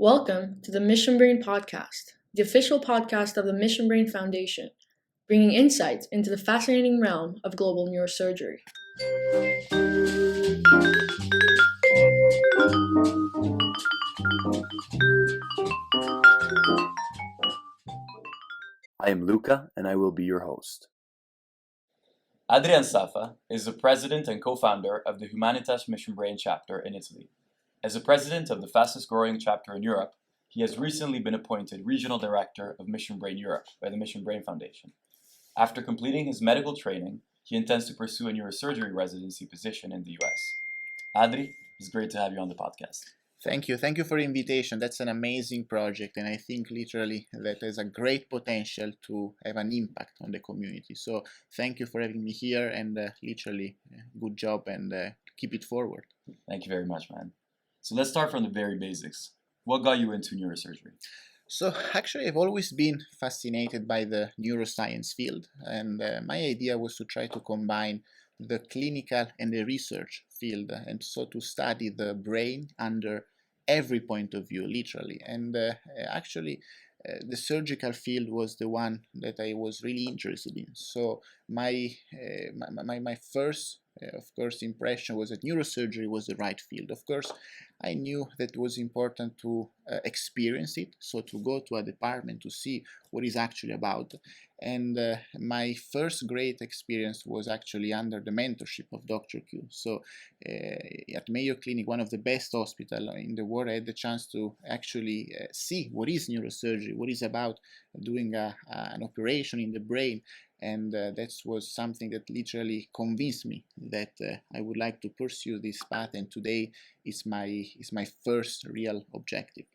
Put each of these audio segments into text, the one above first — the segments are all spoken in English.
Welcome to the Mission Brain Podcast, the official podcast of the Mission Brain Foundation, bringing insights into the fascinating realm of global neurosurgery. I am Luca, and I will be your host. Adrian Safa is the president and co-founder of the Humanitas Mission Brain chapter in Italy. As the president of the fastest growing chapter in Europe, he has recently been appointed regional director of Mission Brain Europe by the Mission Brain Foundation. After completing his medical training, he intends to pursue a neurosurgery residency position in the US. Adri, it's great to have you on the podcast. Thank you for the invitation. That's an amazing project, and I think literally that has a great potential to have an impact on the community. So thank you for having me here, and literally good job, and keep it forward. Thank you very much, man. So let's start from the very basics. What got you into neurosurgery? So actually, I've always been fascinated by the neuroscience field, and my idea was to try to combine the clinical and the research field, and so to study the brain under every point of view, literally. And actually, the surgical field was the one that I was really interested in. So my first, of course, impression was that neurosurgery was the right field. Of course, I knew that it was important to experience it, so to go to a department to see what it's actually about. And my first great experience was actually under the mentorship of Dr. Q. So at Mayo Clinic, one of the best hospitals in the world, I had the chance to actually see what is neurosurgery, what is about doing an operation in the brain. And that was something that literally convinced me that I would like to pursue this path. And today is my first real objective.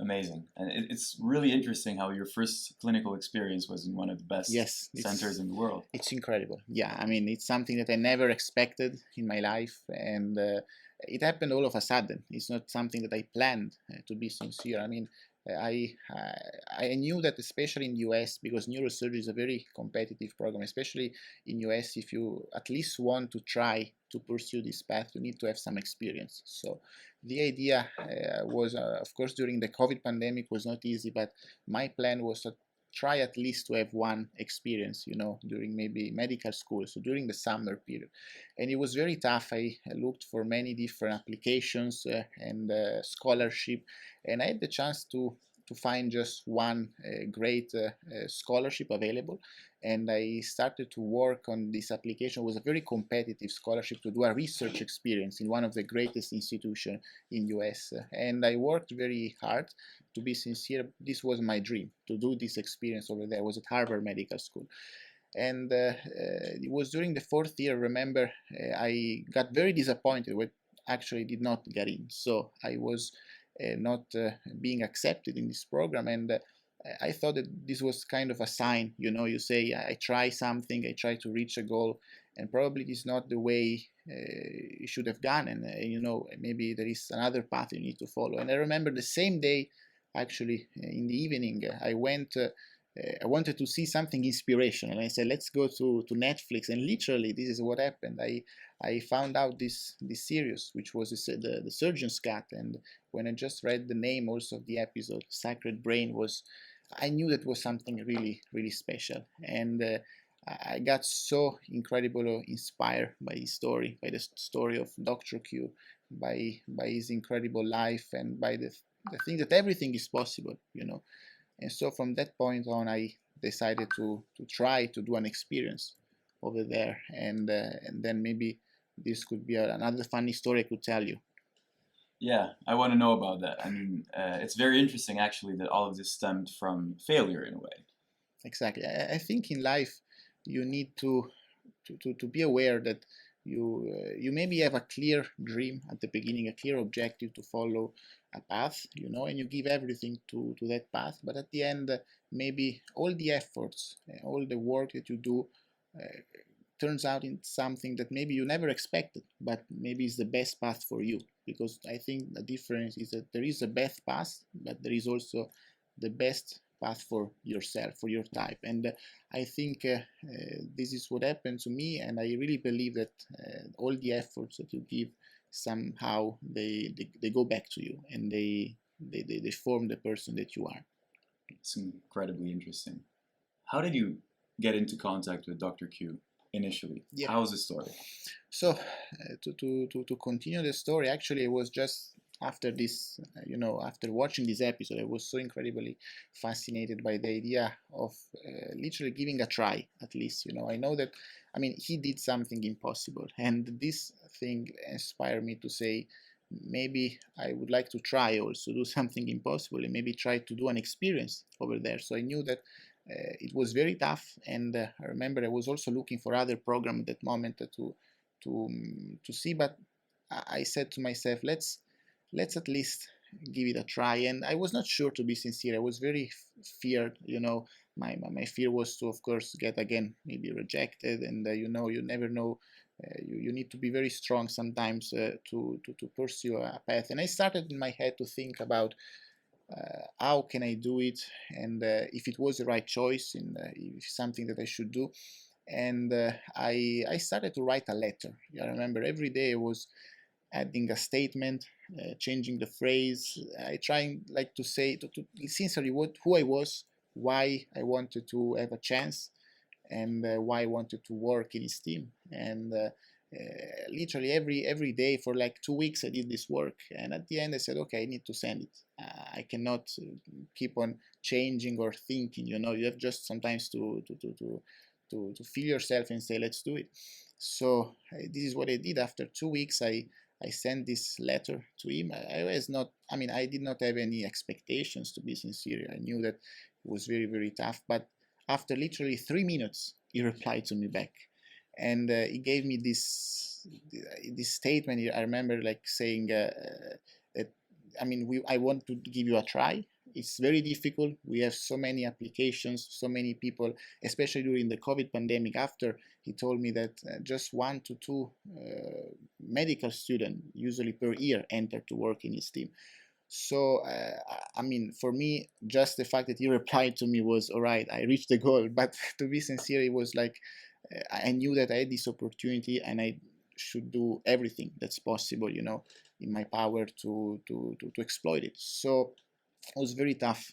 Amazing. And it's really interesting how your first clinical experience was in one of the best centers in the world. It's incredible. Yeah, I mean, it's something that I never expected in my life, and it happened all of a sudden. It's not something that I planned, to be sincere. I mean, I knew that, especially in US, because neurosurgery is a very competitive program, especially in US, if you at least want to try to pursue this path, you need to have some experience. So the idea was, of course, during the COVID pandemic was not easy, but my plan was to try at least to have one experience, during maybe medical school, so during the summer period. And it was very tough. I looked for many different applications and scholarship, and I had the chance to find just one great scholarship available, and I started to work on this application. It was a very competitive scholarship to do a research experience in one of the greatest institutions in US, and I worked very hard. To be sincere, this was my dream, to do this experience over there. I was at Harvard Medical School. And it was during the fourth year, remember, I got very disappointed when actually did not get in. So I was not being accepted in this program, and I thought that this was kind of a sign. You say, I try something, I try to reach a goal, and probably it is not the way you should have gone, and maybe there is another path you need to follow. And I remember the same day, actually, in the evening, I wanted to see something inspirational, and I said, let's go to Netflix. And literally, this is what happened. I found out this series, which was the Surgeon's Cut, and when I just read the name also of the episode, Sacred Brain, I knew that was something really, really special. And I got so incredibly inspired by his story, by the story of Dr. Q, by his incredible life, and by the thing that everything is possible, And so from that point on, I decided to try to do an experience over there, and then maybe this could be another funny story I could tell you. Yeah, I want to know about that. I mean, it's very interesting, actually, that all of this stemmed from failure in a way. Exactly. I think in life you need to be aware that you maybe have a clear dream at the beginning, a clear objective to follow a path, and you give everything to that path. But at the end, maybe all the efforts, all the work that you do turns out in something that maybe you never expected, but maybe is the best path for you. Because I think the difference is that there is a best path, but there is also the best path for yourself, for your type. And I think this is what happened to me, and I really believe that all the efforts that you give, somehow they go back to you, and they they form the person that you are. It's incredibly interesting. How did you get into contact with Dr. Q initially? Yeah. How was the story? So to continue the story, actually, it was just after this, after watching this episode, I was so incredibly fascinated by the idea of literally giving a try, at least. I know that, he did something impossible, and this thing inspired me to say, maybe I would like to try also do something impossible and maybe try to do an experience over there. So I knew that it was very tough, and I remember I was also looking for other program at that moment to see, but I said to myself, let's at least give it a try. And I was not sure, to be sincere. I was very feared. My fear was to, of course, get again maybe rejected, and you never know. You need to be very strong sometimes to pursue a path. And I started in my head to think about how can I do it, and if it was the right choice, and if something that I should do. And I started to write a letter. I remember every day I was adding a statement, changing the phrase. I trying like to say to sincerely who I was, why I wanted to have a chance, and why I wanted to work in his team. And literally every day for like 2 weeks I did this work, and at the end I said, okay, I need to send it. I cannot keep on changing or thinking. You have just sometimes to feel yourself and say, let's do it. So this is what I did. After 2 weeks, I sent this letter to him. I did not have any expectations, to be sincere. I knew that it was very, very tough. But after literally 3 minutes, he replied to me back. And he gave me this statement. I remember like saying that, I want to give you a try. It's very difficult. We have so many applications, so many people, especially during the COVID pandemic. After he told me that just 1 to 2 medical students, usually per year, enter to work in his team. So, for me, just the fact that he replied to me was, all right, I reached the goal. But to be sincere, it was like, I knew that I had this opportunity and I should do everything that's possible, in my power to exploit it. So it was very tough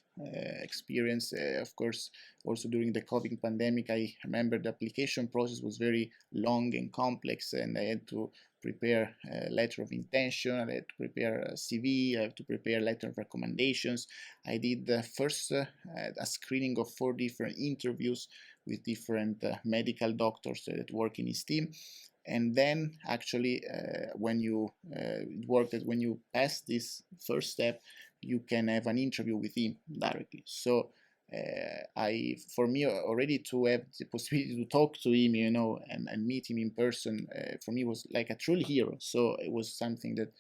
experience. Of course, also during the COVID pandemic, I remember the application process was very long and complex, and I had to prepare a letter of intention, I had to prepare a CV, I had to prepare a letter of recommendations. I did first a screening of 4 different interviews with different medical doctors that work in his team. And then actually when you when you pass this first step, you can have an interview with him directly. So for me already to have the possibility to talk to him, and meet him in person, for me was like a true hero. So it was something that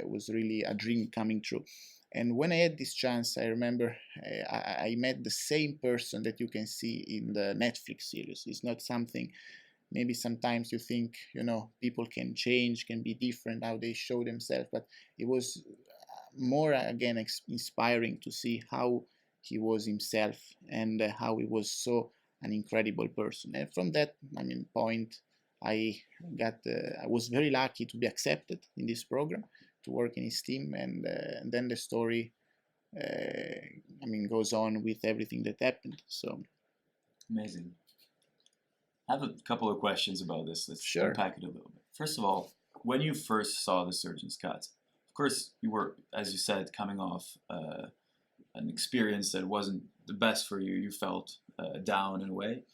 was really a dream coming true. And when I had this chance, I remember I met the same person that you can see in the Netflix series. It's not something, maybe sometimes you think, people can change, can be different, how they show themselves, but it was more, again, inspiring to see how he was himself, and how he was so an incredible person. And from that, point, I was very lucky to be accepted in this program, to work in his team, and then the story, goes on with everything that happened. So amazing. I have a couple of questions about this. Let's unpack it a little bit. First of all, when you first saw the surgeon's cut, of course, you were, as you said, coming off an experience that wasn't the best for you. You felt down in a way.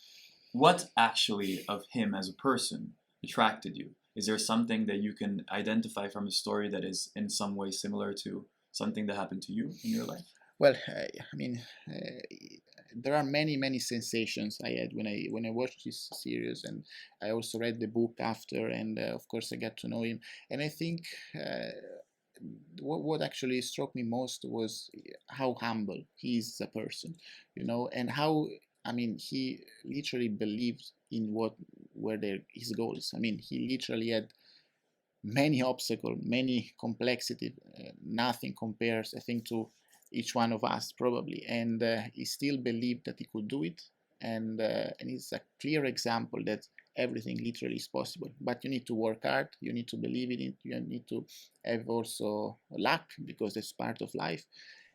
What actually of him as a person attracted you? Is there something that you can identify from his story that is in some way similar to something that happened to you in your life? Well, there are many sensations I had when I watched this series, and I also read the book after, and of course I got to know him. And I think what actually struck me most was how humble he is as a person, and how he literally believed in what were his goals. He literally had many obstacles, many complexity. Nothing compares, I think, to each one of us probably, and he still believed that he could do it. And it's a clear example that everything literally is possible. But you need to work hard, you need to believe in it, you need to have also luck, because that's part of life.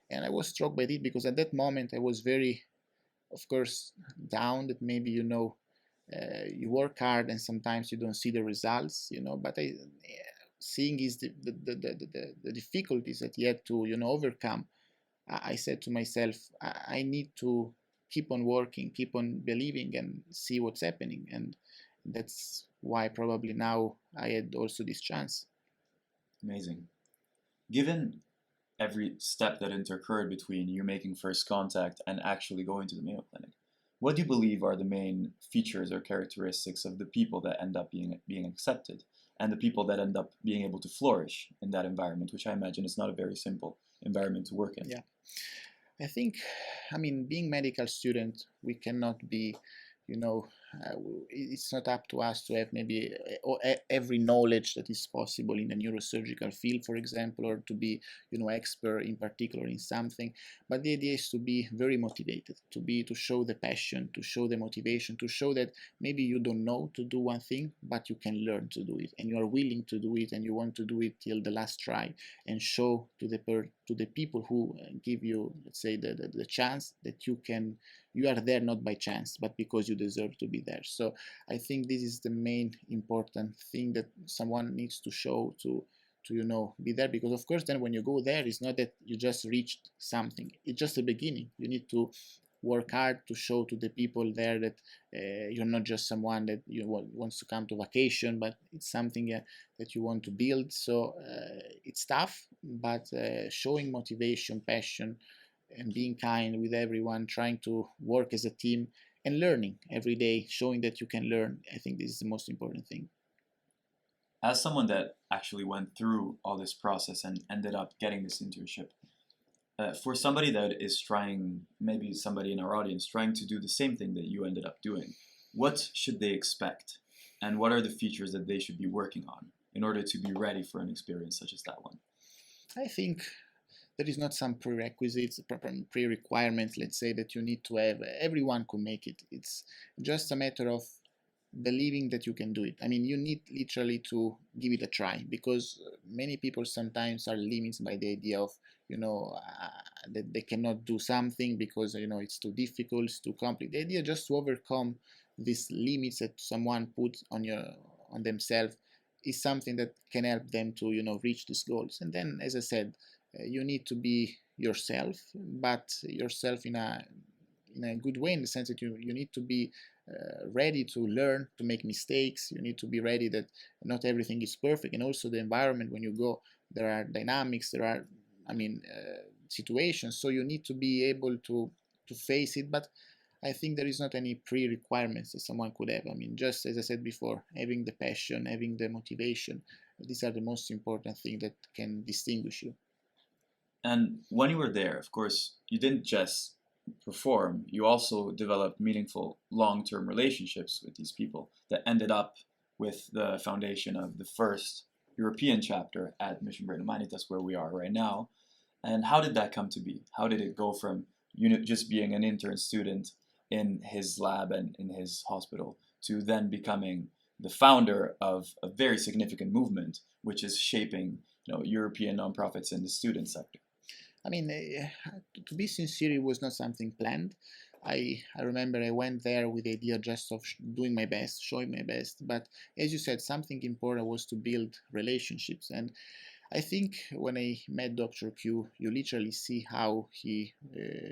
And I was struck by it because at that moment I was very, of course, down that maybe, you work hard and sometimes you don't see the results, but seeing is the difficulties that you had to, overcome. I said to myself, I need to keep on working, keep on believing, and see what's happening. And that's why probably now I had also this chance. Amazing. Given every step that intercurred between you making first contact and actually going to the Mayo Clinic, what do you believe are the main features or characteristics of the people that end up being accepted and the people that end up being able to flourish in that environment, which I imagine is not a very simple environment to work in? Yeah. I think, being medical student, we cannot be, it's not up to us to have maybe every knowledge that is possible in the neurosurgical field, for example, or to be, expert in particular in something. But the idea is to be very motivated, to show the passion, to show the motivation, to show that maybe you don't know to do one thing, but you can learn to do it, and you are willing to do it, and you want to do it till the last try, and show to the people who give you, let's say, the chance that you are there not by chance, but because you deserve to be there. So I think this is the main important thing that someone needs to show to be there, because of course then when you go there, it's not that you just reached something, it's just the beginning. You need to work hard to show to the people there that you're not just someone that wants to come to vacation, but it's something that you want to build. So it's tough, but showing motivation, passion, and being kind with everyone, trying to work as a team and learning every day, showing that you can learn, I think this is the most important thing. As someone that actually went through all this process and ended up getting this internship, for somebody that is trying, maybe somebody in our audience trying to do the same thing that you ended up doing, what should they expect? And what are the features that they should be working on in order to be ready for an experience such as that one? I think there is not some prerequisites, pre-requirements, let's say, that you need to have. Everyone could make it. It's just a matter of believing that you can do it. You need literally to give it a try, because many people sometimes are limited by the idea of, that they cannot do something because, it's too difficult, it's too complex. The idea just to overcome these limits that someone puts on themselves is something that can help them to, reach these goals. And then, as I said, you need to be yourself, but yourself in a good way, in the sense that you need to be ready to learn, to make mistakes. You need to be ready that not everything is perfect, and also the environment when you go, there are dynamics, there are situations, so you need to be able to face it. But I think there is not any pre-requirements that someone could have. Just as I said before, having the passion, having the motivation, these are the most important things that can distinguish you. And when you were there, of course, you didn't just perform, you also developed meaningful long-term relationships with these people that ended up with the foundation of the first European chapter at Mission Brain Humanitas, where we are right now. And how did that come to be? How did it go from just being an intern student in his lab and in his hospital to then becoming the founder of a very significant movement, which is shaping European nonprofits in the student sector? To be sincere, it was not something planned. I remember I went there with the idea just of doing my best, showing my best. But as you said, something important was to build relationships. And I think when I met Dr. Q, you literally see how he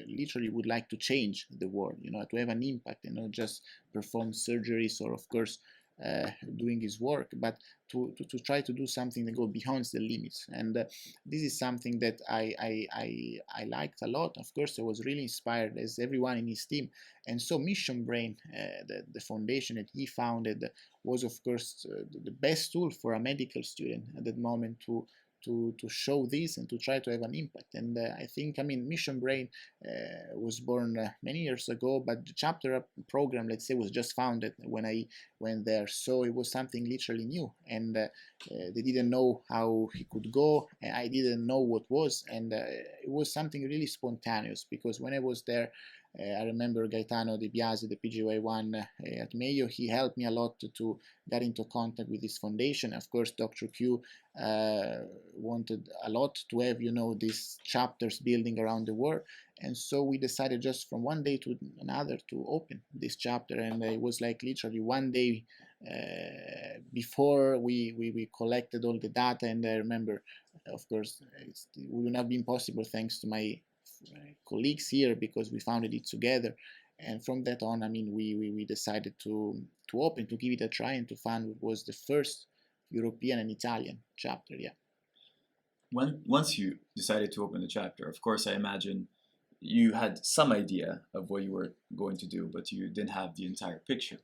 literally would like to change the world, to have an impact, and not just perform surgeries or, of course, doing his work, but to try to do something that goes beyond the limits. And this is something that I liked a lot. Of course, I was really inspired, as everyone in his team. And so Mission Brain, the foundation that he founded, was, of course, the best tool for a medical student at that moment to show this and to try to have an impact. And I think, Mission Brain was born many years ago, but the chapter program, let's say, was just founded when I went there. So it was something literally new, and they didn't know how he could go. And I didn't know what was, and it was something really spontaneous, because when I was there, I remember Gaetano De Biasi, the PGY1 at Mayo, he helped me a lot to get into contact with this foundation. Of course, Dr. Q wanted a lot to have, these chapters building around the world. And so we decided just from one day to another to open this chapter. And it was like literally one day before we collected all the data. And I remember, of course, it would not have been possible thanks to my colleagues here, because we founded it together. And from that on, we decided to open, to give it a try, and to found what was the first European and Italian chapter. Yeah. Once you decided to open the chapter, of course, I imagine you had some idea of what you were going to do, but you didn't have the entire picture.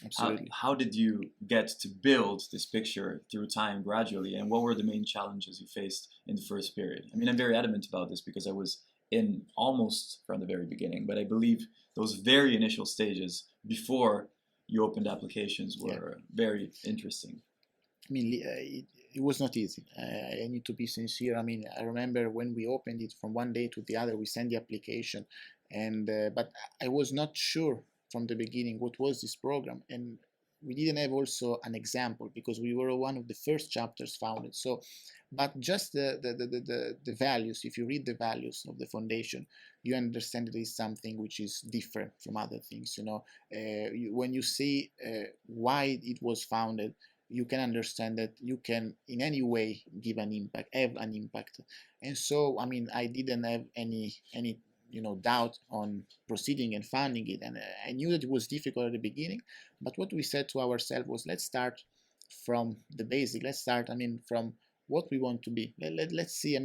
Absolutely. How did you get to build this picture through time gradually, and what were the main challenges you faced in the first period? I mean, I'm very adamant about this because I was in almost from the very beginning, but I believe those very initial stages before you opened applications were very interesting. I mean, it was not easy. I need to be sincere. I mean, I remember when we opened it, from one day to the other, we sent the application, and but I was not sure from the beginning what was this program, and we didn't have also an example, because we were one of the first chapters founded. So, but just the values, if you read the values of the foundation, you understand that it is something which is different from other things. When you see why it was founded, you can understand that you can in any way give an impact, have an impact. And so, I mean, I didn't have any doubt on proceeding and funding it. And I knew that it was difficult at the beginning, but what we said to ourselves was, let's start from the basic. Let's start, from what we want to be. Let's see,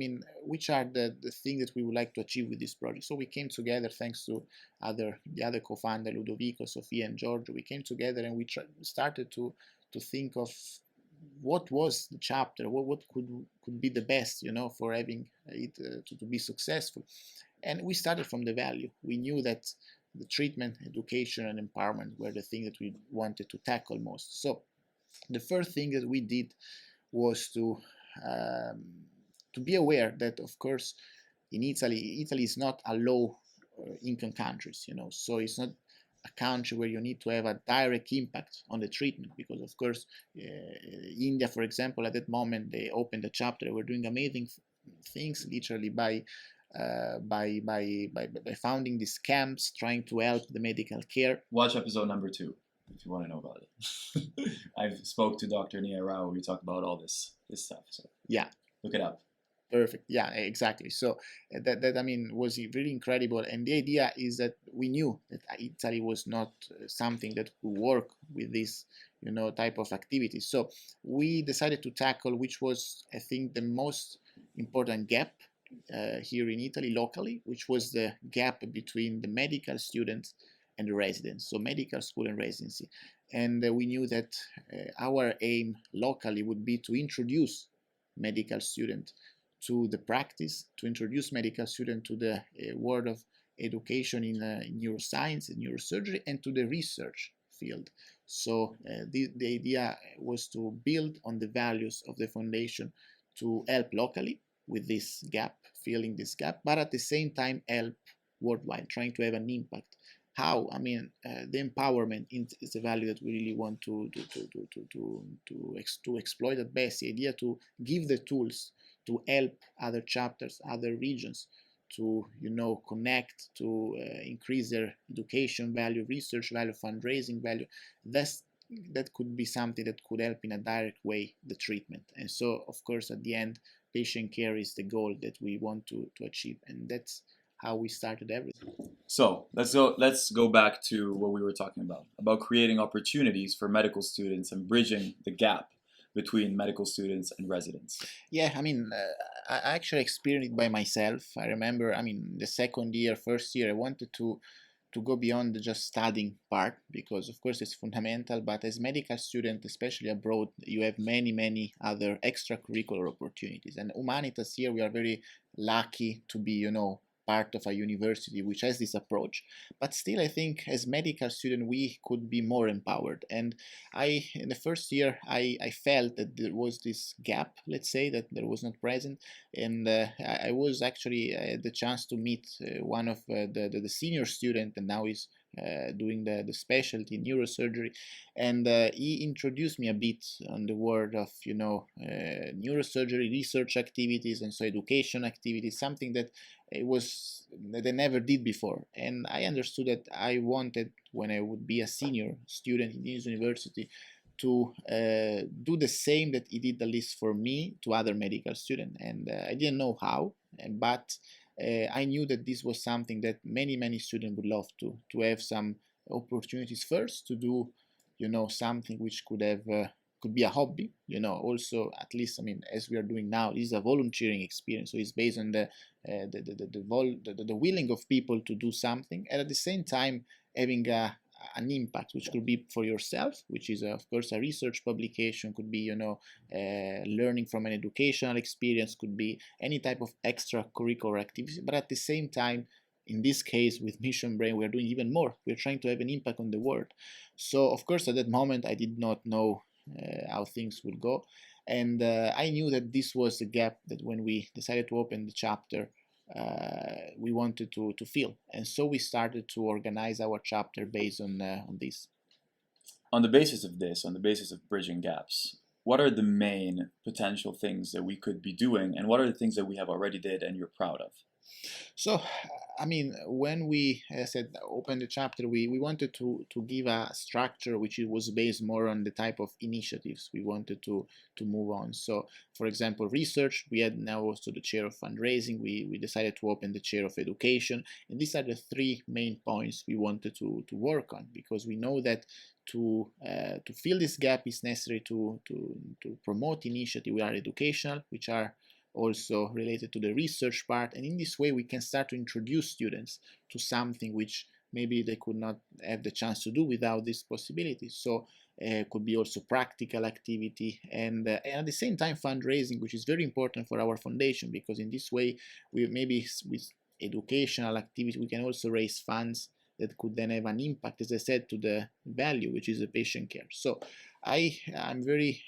which are the things that we would like to achieve with this project. So we came together, thanks to the other co-founder, Ludovico, Sofia, and Giorgio. We came together and we started to think of what was the chapter, what could be the best, for having it to be successful. And we started from the value. We knew that the treatment, education, and empowerment were the things that we wanted to tackle most. So the first thing that we did was to be aware that, of course, in Italy is not a low income country, so it's not a country where you need to have a direct impact on the treatment, because of course India, for example, at that moment they opened a chapter. They were doing amazing things, literally by founding these camps, trying to help the medical care. Watch episode number 2 if you want to know about it. I've spoke to Dr. Nia Rao. We talk about all this stuff. So yeah, look it up. Perfect. Yeah, exactly. So that was really incredible. And the idea is that we knew that Italy was not something that could work with this, type of activity. So we decided to tackle, which was, I think, the most important gap here in Italy locally, which was the gap between the medical students and the residents, so medical school and residency. And we knew that our aim locally would be to introduce medical students to the practice, to introduce medical students to the world of education in neuroscience and neurosurgery, and to the research field. So the idea was to build on the values of the foundation to help locally with this gap, filling this gap, but at the same time help worldwide, trying to have an impact. How? The empowerment is a value that we really want to exploit at best. The idea to give the tools to help other chapters, other regions to connect, to increase their education value, research value, fundraising value. That could be something that could help in a direct way the treatment. And so, of course, at the end, patient care is the goal that we want to achieve, and that's how we started everything. So let's go back to what we were talking about creating opportunities for medical students and bridging the gap between medical students and residents. Yeah, I actually experienced it by myself. I remember, the second year, first year, I wanted to go beyond the just studying part, because of course it's fundamental, but as medical student, especially abroad, you have many other extracurricular opportunities. And Humanitas here, we are very lucky to be, part of a university which has this approach. But still, I think as medical students, we could be more empowered. And in the first year, I felt that there was this gap, let's say, that there was not present. And I was actually had the chance to meet one of the senior student, and now he's doing the specialty in neurosurgery, and he introduced me a bit on the world of neurosurgery research activities and so education activities, something that I never did before. And I understood that I wanted, when I would be a senior student in this university, to do the same that he did, at least for me, to other medical students. And I didn't know how, but I knew that this was something that many students would love to have some opportunities first to do, something which could be a hobby, also, at least, I mean, as we are doing now, this is a volunteering experience, so it's based on the willing of people to do something, and at the same time having an impact, which could be for yourself, which is of course a research publication, could be learning from an educational experience, could be any type of extracurricular activity, but at the same time, in this case with Mission Brain, we're doing even more. We're trying to have an impact on the world. So of course at that moment I did not know how things would go, and I knew that this was the gap that when we decided to open the chapter, we wanted to fill, and so we started to organize our chapter based on this. On the basis of this, on the basis of bridging gaps, what are the main potential things that we could be doing, and what are the things that we have already did and you're proud of? So, I mean, when we said open the chapter, we wanted to give a structure which was based more on the type of initiatives we wanted to move on. So, for example, research, we had now also the chair of fundraising. We decided to open the chair of education, and these are the three main points we wanted to work on, because we know that to fill this gap is necessary to promote initiatives which are educational, which are also related to the research part, and in this way we can start to introduce students to something which maybe they could not have the chance to do without this possibility. So could be also practical activity, and at the same time fundraising, which is very important for our foundation, because in this way we maybe with educational activity we can also raise funds that could then have an impact, as I said, to the value, which is the patient care. So I'm very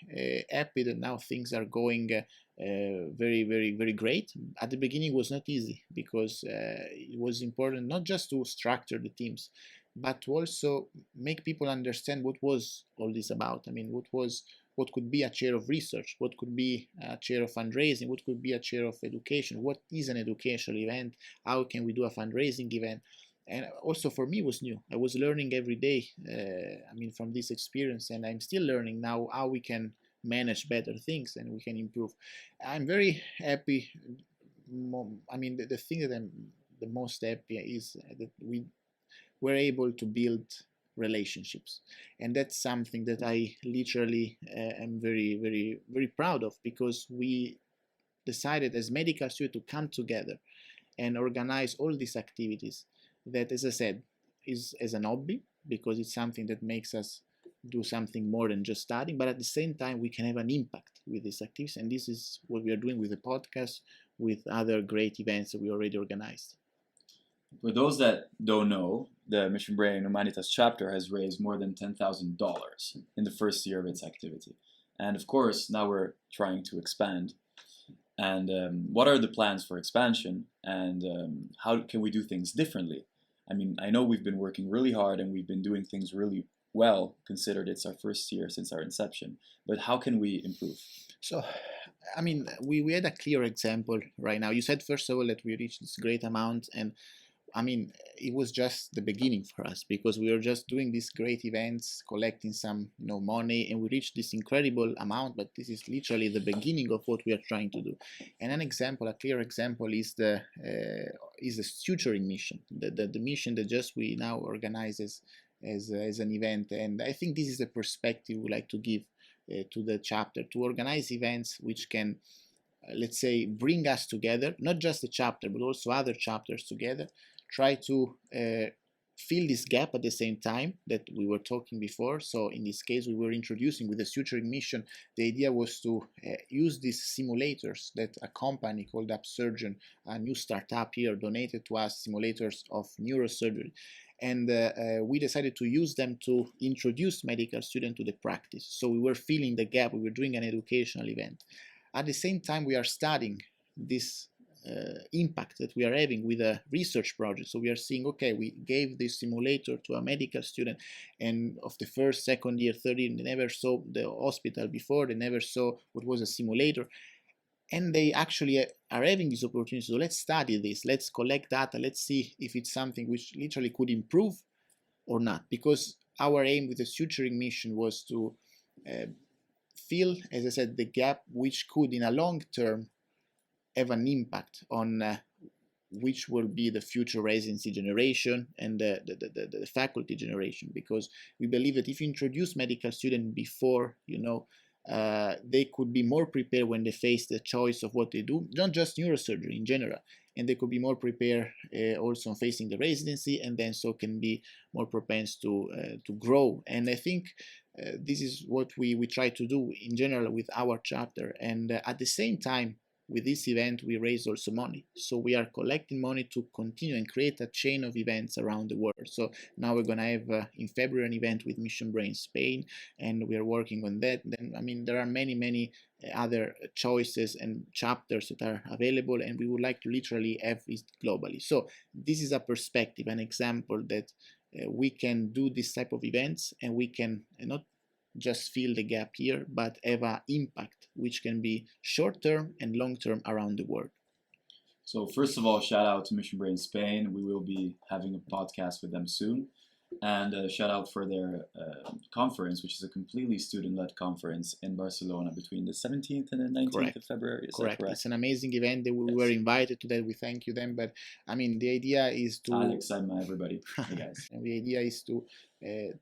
happy that now things are going very great. At the beginning it was not easy, because it was important not just to structure the teams, but to also make people understand what was all this about. I mean, what could be a chair of research, what could be a chair of fundraising, what could be a chair of education, what is an educational event, how can we do a fundraising event. And also for me it was new. I was learning every day, I mean, from this experience, and I'm still learning now how we can manage better things and we can improve. I'm very happy. I mean, the thing that I'm the most happy is that we were able to build relationships, and that's something that I literally am very proud of, because we decided as medical students to come together and organize all these activities that, as I said, is as an hobby, because it's something that makes us do something more than just studying, but at the same time we can have an impact with these activities, and this is what we are doing with the podcast, with other great events that we already organized. For those that don't know, the Mission Brain Humanitas chapter has raised more than $10,000 in the first year of its activity, and of course now we're trying to expand. And what are the plans for expansion, and how can we do things differently? I mean, I know we've been working really hard and we've been doing things really well, considered it's our first year since our inception, but how can we improve? So, I mean, we had a clear example right now. You said, first of all, that we reached this great amount, and I mean, it was just the beginning for us, because we were just doing these great events, collecting some money, and we reached this incredible amount, but this is literally the beginning of what we are trying to do. And an example, a clear example, is the tutoring mission, the mission that just we now organize as an event. And I think this is the perspective we like to give to the chapter, to organize events which can, let's say, bring us together, not just the chapter, but also other chapters together, try to fill this gap at the same time that we were talking before. So in this case, we were introducing with the suturing mission, the idea was to use these simulators that a company called Upsurgeon, a new startup here, donated to us, simulators of neurosurgery. And we decided to use them to introduce medical students to the practice. So we were filling the gap, we were doing an educational event. At the same time, we are studying this impact that we are having with a research project. So we are seeing, okay, we gave this simulator to a medical student, and of the first, second year, third year, they never saw the hospital before, they never saw what was a simulator, and they actually are having this opportunity. So let's study this, let's collect data, let's see if it's something which literally could improve or not, because our aim with the suturing mission was to fill, as I said, the gap which could in a long term have an impact on which will be the future residency generation and the faculty generation, because we believe that if you introduce medical students before, they could be more prepared when they face the choice of what they do, not just neurosurgery in general, and they could be more prepared also on facing the residency, and then so can be more propense to grow. And I think this is what we try to do in general with our chapter. And at the same time, with this event, we raise also money. So we are collecting money to continue and create a chain of events around the world. So now we're going to have in February an event with Mission Brain Spain, and we are working on that. Then, there are many other choices and chapters that are available, and we would like to literally have it globally. So this is a perspective, an example that we can do this type of events, and we can not just fill the gap here, but have an impact which can be short-term and long-term around the world. So first of all, shout out to Mission Brain Spain. We will be having a podcast with them soon. And shout out for their conference, which is a completely student-led conference in Barcelona between the 17th and the 19th of February. Is correct. That correct? It's an amazing event. We were invited to that. We thank you them. But the idea is to... Alex, I'm everybody. Hey guys. And the idea is to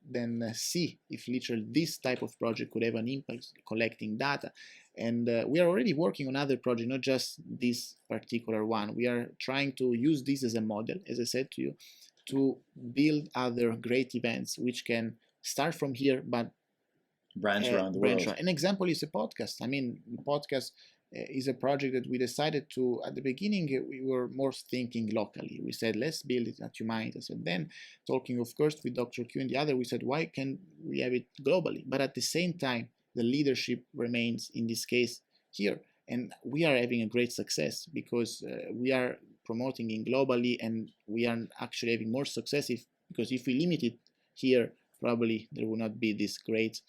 then see if literally this type of project could have an impact collecting data. And we are already working on other projects, not just this particular one. We are trying to use this as a model, as I said to you, to build other great events which can start from here but branch around the world. An example is a podcast. The podcast is a project that we decided to, at the beginning, we were more thinking locally. We said, let's build it at Humanitas. And then talking, of course, with Dr. Q and the other, we said, why can't we have it globally? But at the same time, the leadership remains, in this case, here. And we are having a great success because we are promoting it globally, and we are actually having more success because if we limit it here, probably there will not be this great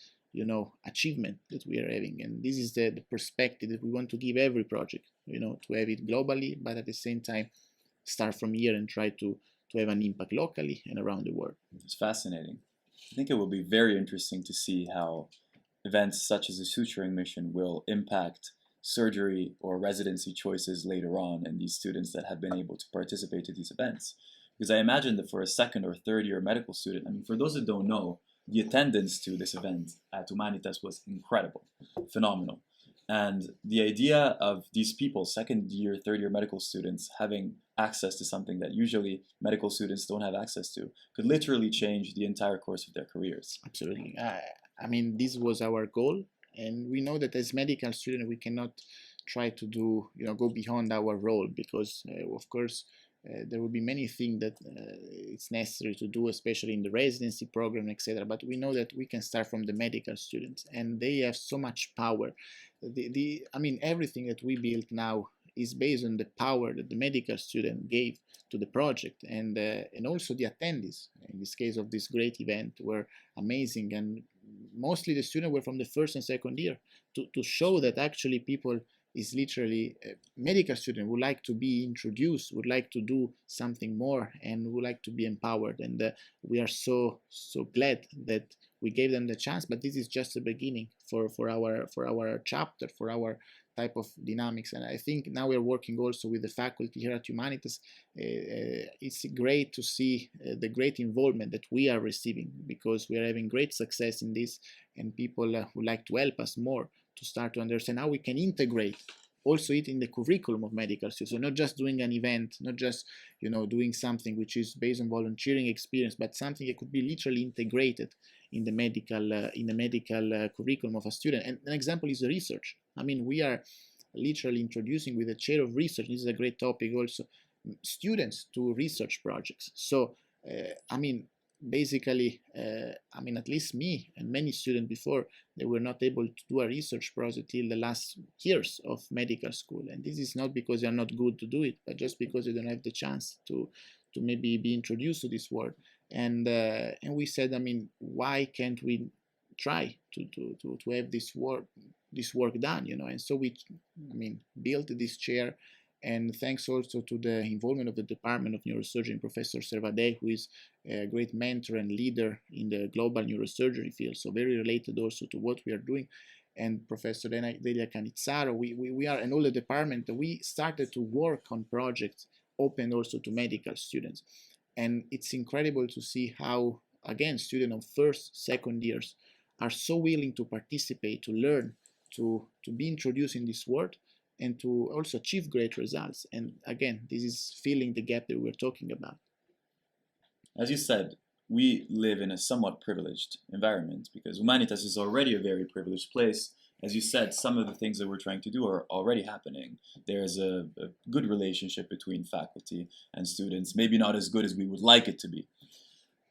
achievement that we are having. And this is the perspective that we want to give every project, to have it globally, but at the same time start from here and try to have an impact locally and around the world. It's fascinating. I think it will be very interesting to see how events such as the suturing mission will impact surgery or residency choices later on, and these students that have been able to participate in these events. Because I imagine that for a second or third year medical student, for those that don't know, the attendance to this event at Humanitas was incredible, phenomenal. And the idea of these people, second year, third year medical students, having access to something that usually medical students don't have access to could literally change the entire course of their careers. Absolutely. This was our goal. And we know that as medical students, we cannot try to do, go beyond our role because, of course, there will be many things that it's necessary to do, especially in the residency program, etc. But we know that we can start from the medical students, and they have so much power. Everything that we build now is based on the power that the medical student gave to the project, and also the attendees. In this case of this great event were amazing, and mostly the students were from the first and second year to show that actually people is literally medical student would like to be introduced, would like to do something more, and would like to be empowered. And we are so glad that we gave them the chance. But this is just the beginning for our chapter, for our type of dynamics. And I think now we're working also with the faculty here at Humanitas. It's great to see the great involvement that we are receiving, because we are having great success in this, and people would like to help us more to start to understand how we can integrate also it in the curriculum of medical students. So not just doing an event, not just doing something which is based on volunteering experience, but something that could be literally integrated in the medical curriculum of a student. And an example is the research. I mean, we are literally introducing with the chair of research. This is a great topic also, students to research projects. So I mean, basically, at least me and many students before, they were not able to do a research project till the last years of medical school. And this is not because they're not good to do it, but just because they don't have the chance to maybe be introduced to this world. And we said, I mean, why can't we try to have this work done, And so we, built this chair. And thanks also to the involvement of the Department of Neurosurgery, Professor Servade, who is a great mentor and leader in the global neurosurgery field, so very related also to what we are doing. And Professor Delia Canizzaro, we are, and all the department, we started to work on projects open also to medical students. And it's incredible to see how, again, students of first, second years are so willing to participate, to learn, to be introduced in this world, and to also achieve great results. And again, this is filling the gap that we're talking about. As you said, we live in a somewhat privileged environment because Humanitas is already a very privileged place. As you said, some of the things that we're trying to do are already happening. There's a good relationship between faculty and students, maybe not as good as we would like it to be.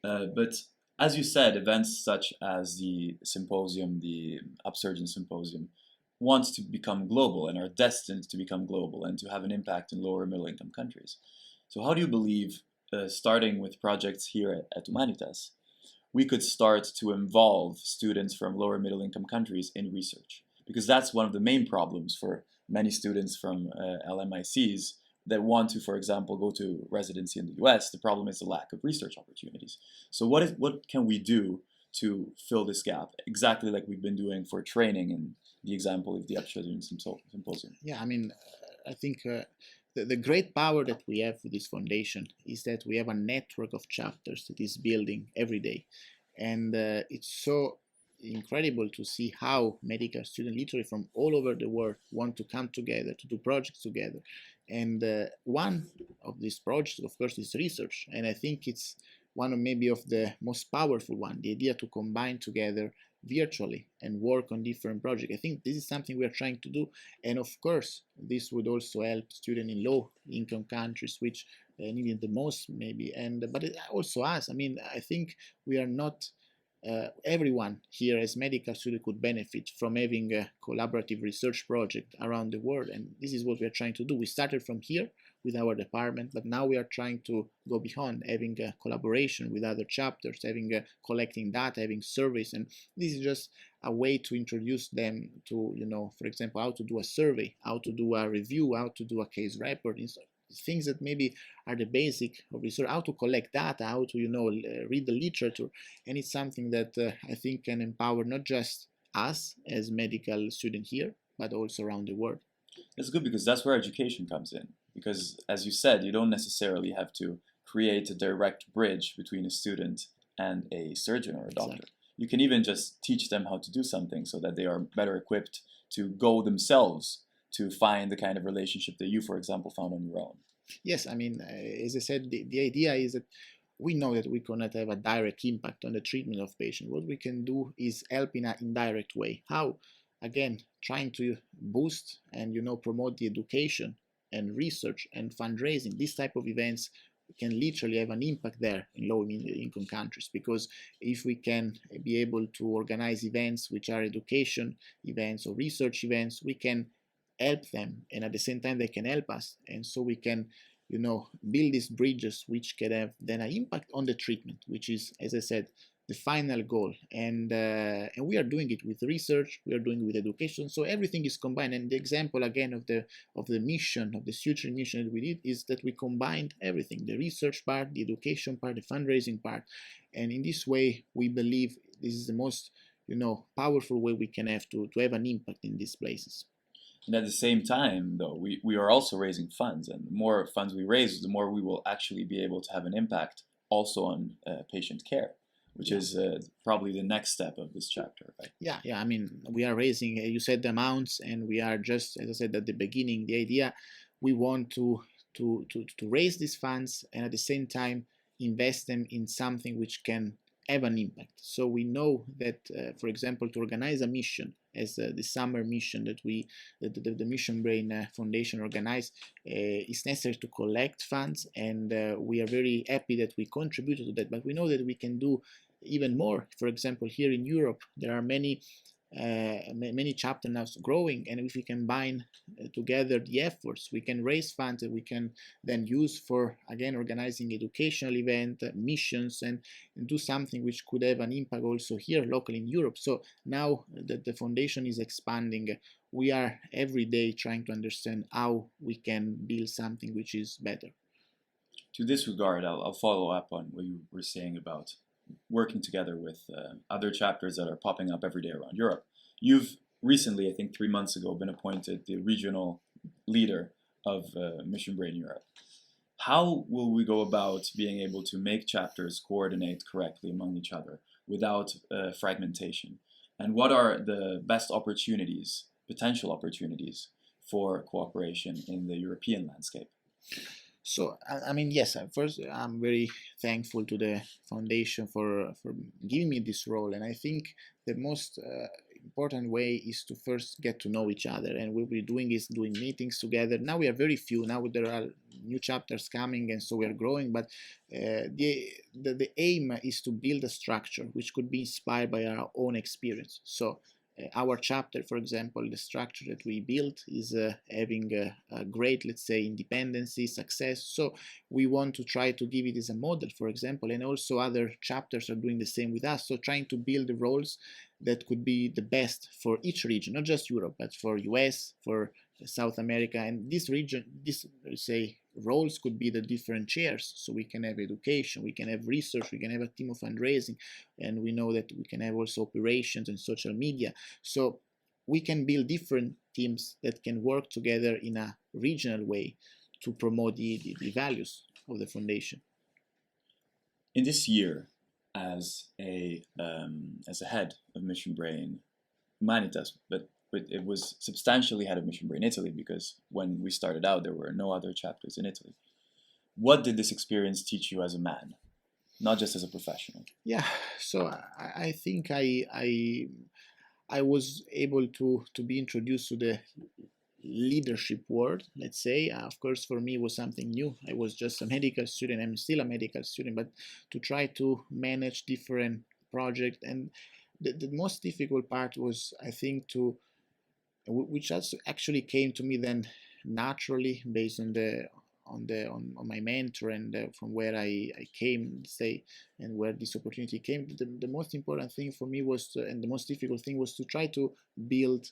But as you said, events such as the symposium, the Upsurgeon Symposium, wants to become global and are destined to become global and to have an impact in lower middle income countries. So how do you believe, starting with projects here at Humanitas, we could start to involve students from lower middle income countries in research? Because that's one of the main problems for many students from LMICs that want to, for example, go to residency in the US. The problem is the lack of research opportunities. So what can we do to fill this gap, exactly like we've been doing for training and the example of the Upsurgeon Symposium? Yeah, I think the great power that we have with this foundation is that we have a network of chapters that is building every day. And it's so incredible to see how medical students literally from all over the world want to come together to do projects together. And one of these projects, of course, is research. And I think it's one of maybe of the most powerful one, the idea to combine together virtually and work on different projects. I think this is something we are trying to do. And of course, this would also help students in low income countries, which need it the most maybe. But it also us. I think we are not, everyone here as medical student could benefit from having a collaborative research project around the world. And this is what we are trying to do. We started from here with our department, but now we are trying to go beyond, having a collaboration with other chapters, collecting data, having surveys. And this is just a way to introduce them to, for example, how to do a survey, how to do a review, how to do a case report, things that maybe are the basic of research, how to collect data, how to, read the literature. And it's something that I think can empower not just us as medical students here, but also around the world. That's good, because that's where education comes in. Because as you said, you don't necessarily have to create a direct bridge between a student and a surgeon or a doctor. Exactly. You can even just teach them how to do something so that they are better equipped to go themselves to find the kind of relationship that you, for example, found on your own. Yes, as I said, the idea is that we know that we cannot have a direct impact on the treatment of patients. What we can do is help in an indirect way. How? Again, trying to boost and promote the education and research and fundraising. This type of events can literally have an impact there in low income countries, because if we can be able to organize events which are education events or research events, we can help them, and at the same time they can help us, and so we can build these bridges which can have then an impact on the treatment, which is, as I said, the final goal. And we are doing it with research, we are doing it with education, so everything is combined. And the example again of the mission, of the suture mission that we did, is that we combined everything: the research part, the education part, the fundraising part. And in this way, we believe this is the most powerful way we can have to have an impact in these places. And at the same time, though, we are also raising funds, and the more funds we raise, the more we will actually be able to have an impact also on patient care. which is probably the next step of this chapter, right? Yeah. I mean, we are raising, you said the amounts, and we are just, as I said at the beginning, the idea we want to raise these funds and at the same time invest them in something which can have an impact. So we know that, for example, to organize a mission as the summer mission that the Mission Brain Foundation organized, it's necessary to collect funds, and we are very happy that we contributed to that. But we know that we can do even more. For example, here in Europe, there are many chapters now growing, and if we combine together the efforts, we can raise funds that we can then use for, again, organizing educational event, missions, and do something which could have an impact also here locally in Europe. So now that the foundation is expanding, we are every day trying to understand how we can build something which is better. To this regard, I'll follow up on what you were saying about working together with other chapters that are popping up every day around Europe. You've recently, I think 3 months ago, been appointed the regional leader of Mission Brain Europe. How will we go about being able to make chapters coordinate correctly among each other without fragmentation? And what are the best opportunities, potential opportunities, for cooperation in the European landscape? So, I mean, yes, first, I'm very thankful to the foundation for giving me this role. And I think the most important way is to first get to know each other. And what we're doing is doing meetings together. Now we are very few. Now there are new chapters coming, and so we are growing. But the aim is to build a structure which could be inspired by our own experience. So our chapter, for example, the structure that we built is having a great, let's say, independency, success. So we want to try to give it as a model, for example, and also other chapters are doing the same with us. So trying to build the roles that could be the best for each region, not just Europe, but for US, for South America, and this region, say, roles could be the different chairs. So we can have education, we can have research, we can have a team of fundraising, and we know that we can have also operations and social media. So we can build different teams that can work together in a regional way to promote the values of the foundation. In this year, as a head of Mission Brain Humanitas, but it was substantially ahead of Mission Brain Italy, because when we started out, there were no other chapters in Italy. What did this experience teach you as a man, not just as a professional? Yeah, so I think I was able to be introduced to the leadership world, let's say. Of course, for me, it was something new. I was just a medical student. I'm still a medical student, but to try to manage different projects, and the most difficult part was, I think, which actually came to me then naturally based on my mentor and from where I came, say, and where this opportunity came. The most important thing for me was and the most difficult thing was to try to build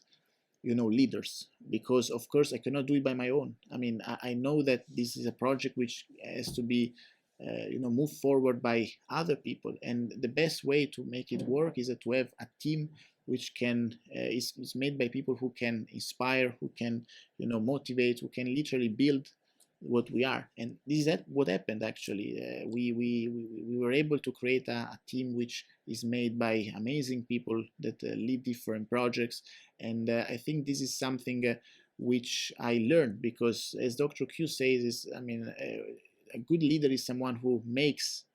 leaders, because of course I cannot do it by my own. I mean, I know that this is a project which has to be move forward by other people, and the best way to make it work is to have a team which can is made by people who can inspire, who can motivate, who can literally build what we are. And this is what happened actually. We were able to create a team which is made by amazing people that lead different projects, and I think this is something which I learned, because as Dr. Q says, a good leader is someone who makes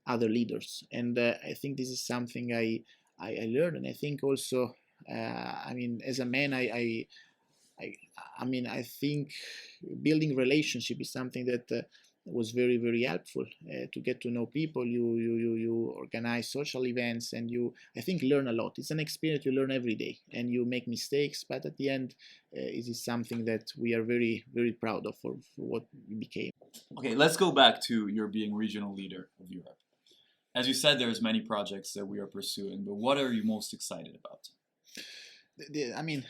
other leaders, and I think this is something I learned. And I think also, as a man, I think building relationship is something that was very, very helpful to get to know people. You organize social events, and I think learn a lot. It's an experience you learn every day, and you make mistakes, but at the end, it is something that we are very, very proud of for what we became. Okay, let's go back to your being regional leader of Europe. As you said, there's many projects that we are pursuing, but what are you most excited about?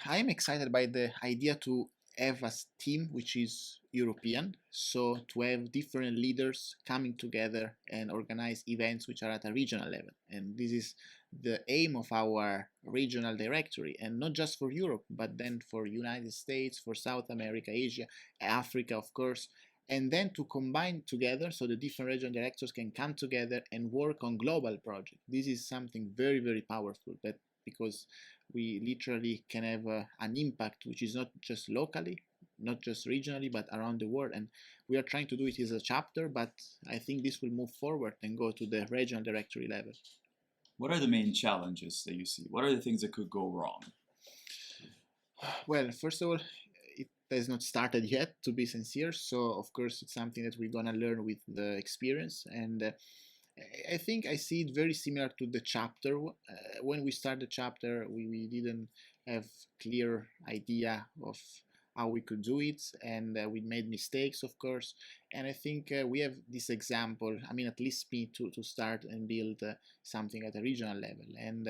I am excited by the idea to have a team which is European, so to have different leaders coming together and organize events which are at a regional level. And this is the aim of our regional directory, and not just for Europe, but then for United States, for South America, Asia, Africa, of course. and then to combine together so the different regional directors can come together and work on global projects. This is something very, very powerful, that because we literally can have an impact which is not just locally, not just regionally, but around the world. And we are trying to do it as a chapter, but I think this will move forward and go to the regional directory level. What are the main challenges that you see? What are the things that could go wrong? Well, first of all, it has not started yet, to be sincere. So, of course, it's something that we're going to learn with the experience. And I think I see it very similar to the chapter. When we started the chapter, we didn't have clear idea of how we could do it, and we made mistakes, of course. And I think we have this example, I mean, at least me, to start and build something at a regional level. And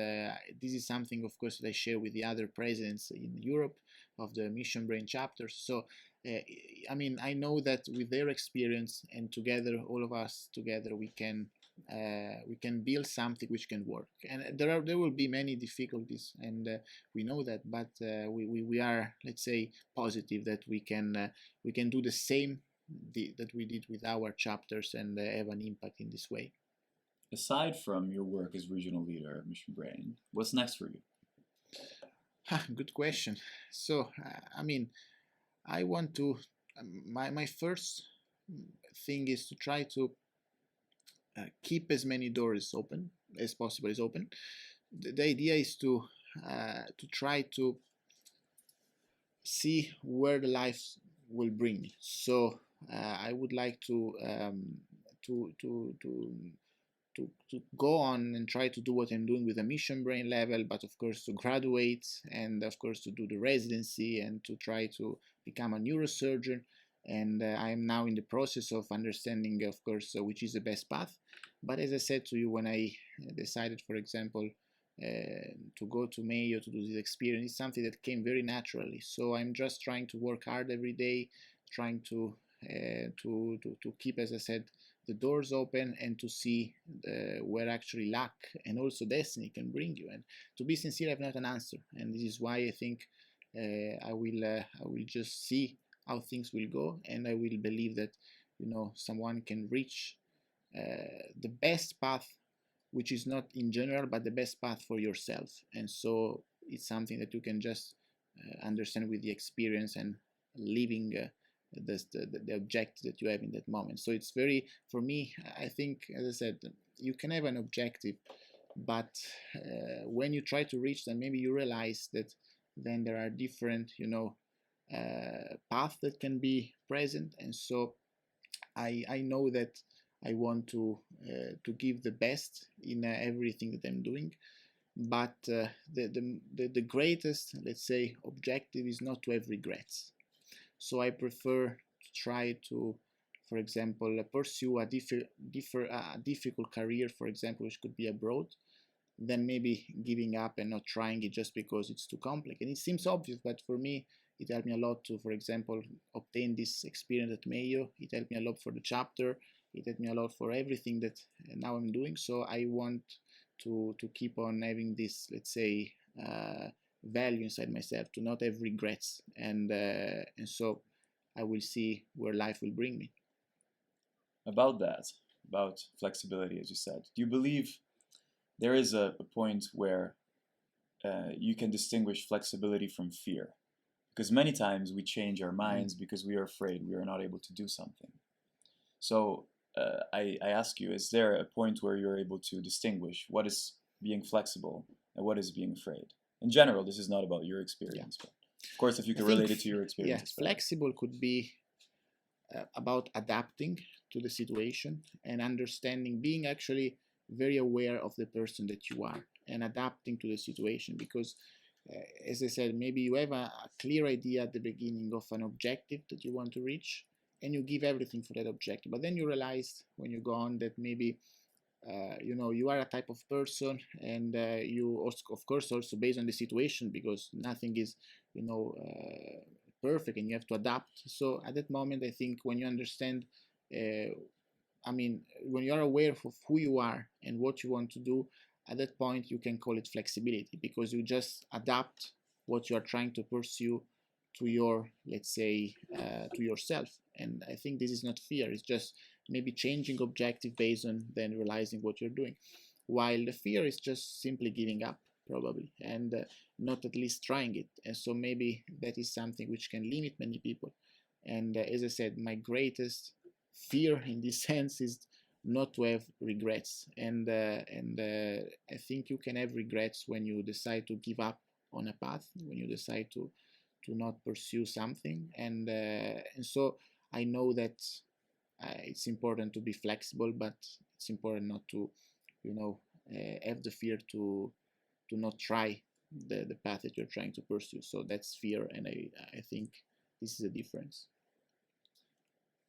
this is something, of course, that I share with the other presidents in Europe of the Mission Brain chapters. So I mean, I know that with their experience and together, all of us together, we can build something which can work. And there will be many difficulties, and we know that, but we are, let's say, positive that we can do the same that we did with our chapters and have an impact in this way. Aside from your work as regional leader at Mission Brain, what's next for you? Good question. So I mean, I want to my first thing is to try to keep as many doors open as possible is open. The idea is to try to see where the life will bring me. So I would like to go on and try to do what I'm doing with a Mission Brain level, but of course to graduate, and of course to do the residency and to try to become a neurosurgeon. And I'm now in the process of understanding, of course, which is the best path. But as I said to you, when I decided, for example, to go to Mayo to do this experience, it's something that came very naturally. So I'm just trying to work hard every day, trying to keep, as I said, the doors open, and to see where actually luck and also destiny can bring you. And to be sincere, I have not an answer, and this is why I think I will just see how things will go, and I will believe that someone can reach the best path, which is not in general, but the best path for yourself. And so it's something that you can just understand with the experience and living the objective that you have in that moment. So it's very, for me, I think, as I said, you can have an objective, but when you try to reach them, maybe you realize that then there are different, paths that can be present. And so I know that I want to give the best in everything that I'm doing, but the greatest, let's say, objective is not to have regrets. So I prefer to try to, for example, pursue a difficult career, for example, which could be abroad, than maybe giving up and not trying it just because it's too complex. And it seems obvious, but for me, it helped me a lot to, for example, obtain this experience at Mayo. It helped me a lot for the chapter. It helped me a lot for everything that now I'm doing. So I want to keep on having this, let's say, value inside myself, to not have regrets, and so I will see where life will bring me. About that, about flexibility, as you said, do you believe there is a point where you can distinguish flexibility from fear? Because many times we change our minds because we are afraid we are not able to do something. So I ask you, is there a point where you're able to distinguish what is being flexible and what is being afraid? In general, this is not about your experience, but of course, if you can relate it to your experience. Yeah, flexible could be about adapting to the situation and understanding, being actually very aware of the person that you are and adapting to the situation. Because, as I said, maybe you have a clear idea at the beginning of an objective that you want to reach, and you give everything for that objective. But then you realize when you go on that maybe you are a type of person, and you also, of course, also based on the situation, because nothing is perfect, and you have to adapt. So at that moment, I think when you understand, when you are aware of who you are and what you want to do, at that point you can call it flexibility, because you just adapt what you are trying to pursue to your, let's say, to yourself. And I think this is not fear. It's just maybe changing objective based on then realizing what you're doing. While the fear is just simply giving up, probably, and not at least trying it. And so maybe that is something which can limit many people. And as I said, my greatest fear in this sense is not to have regrets. And I think you can have regrets when you decide to give up on a path, when you decide to not pursue something. And so I know that it's important to be flexible, but it's important not to, have the fear to not try the path that you're trying to pursue. So that's fear, and I think this is a difference.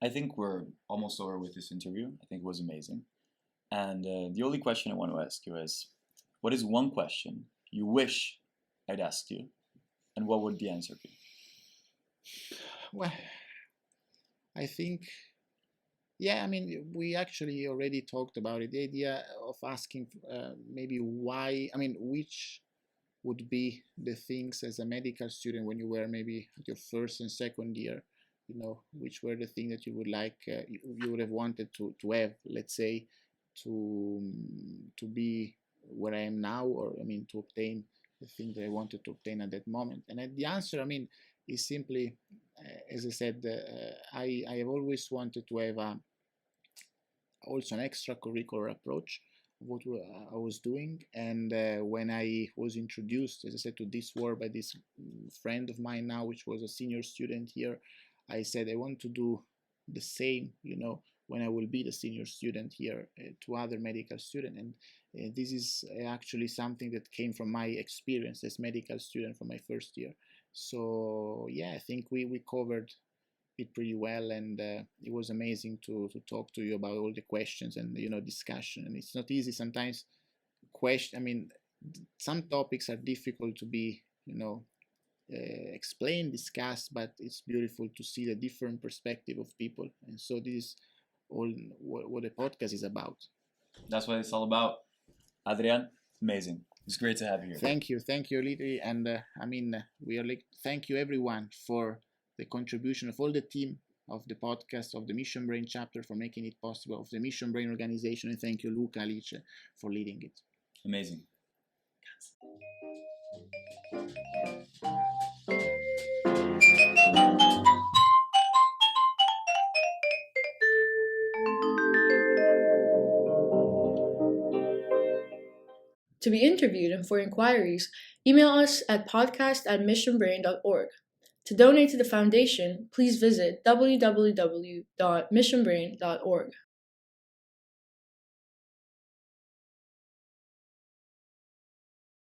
I think we're almost over with this interview. I think it was amazing. And the only question I want to ask you is, what is one question you wish I'd asked you, and what would the answer be? Well, I think, yeah, I mean, we actually already talked about it. The idea of asking maybe why, I mean, which would be the things as a medical student when you were maybe at your first and second year, which were the things that you would like, you would have wanted to have, let's say, to be where I am now, or I mean, to obtain the thing that I wanted to obtain at that moment. And the answer, I mean, is simply, as I said, I have always wanted to have also an extracurricular approach of what I was doing. And when I was introduced, as I said, to this work by this friend of mine now, which was a senior student here, I said I want to do the same, when I will be the senior student here to other medical students. And this is actually something that came from my experience as medical student from my first year. So yeah, I think we covered it pretty well, and it was amazing to talk to you about all the questions and discussion. And it's not easy sometimes. I mean, some topics are difficult to be explain, discuss, but it's beautiful to see the different perspective of people. And so this is all what the podcast is about. That's what it's all about. Adrian, amazing. It's great to have you here. Thank you, literally. And thank you everyone for the contribution of all the team of the podcast, of the Mission Brain chapter, for making it possible, of the Mission Brain organization, and thank you, Luca, Alice, for leading it. Amazing. To be interviewed and for inquiries, email us at podcast@missionbrain.org. To donate to the foundation, please visit www.missionbrain.org.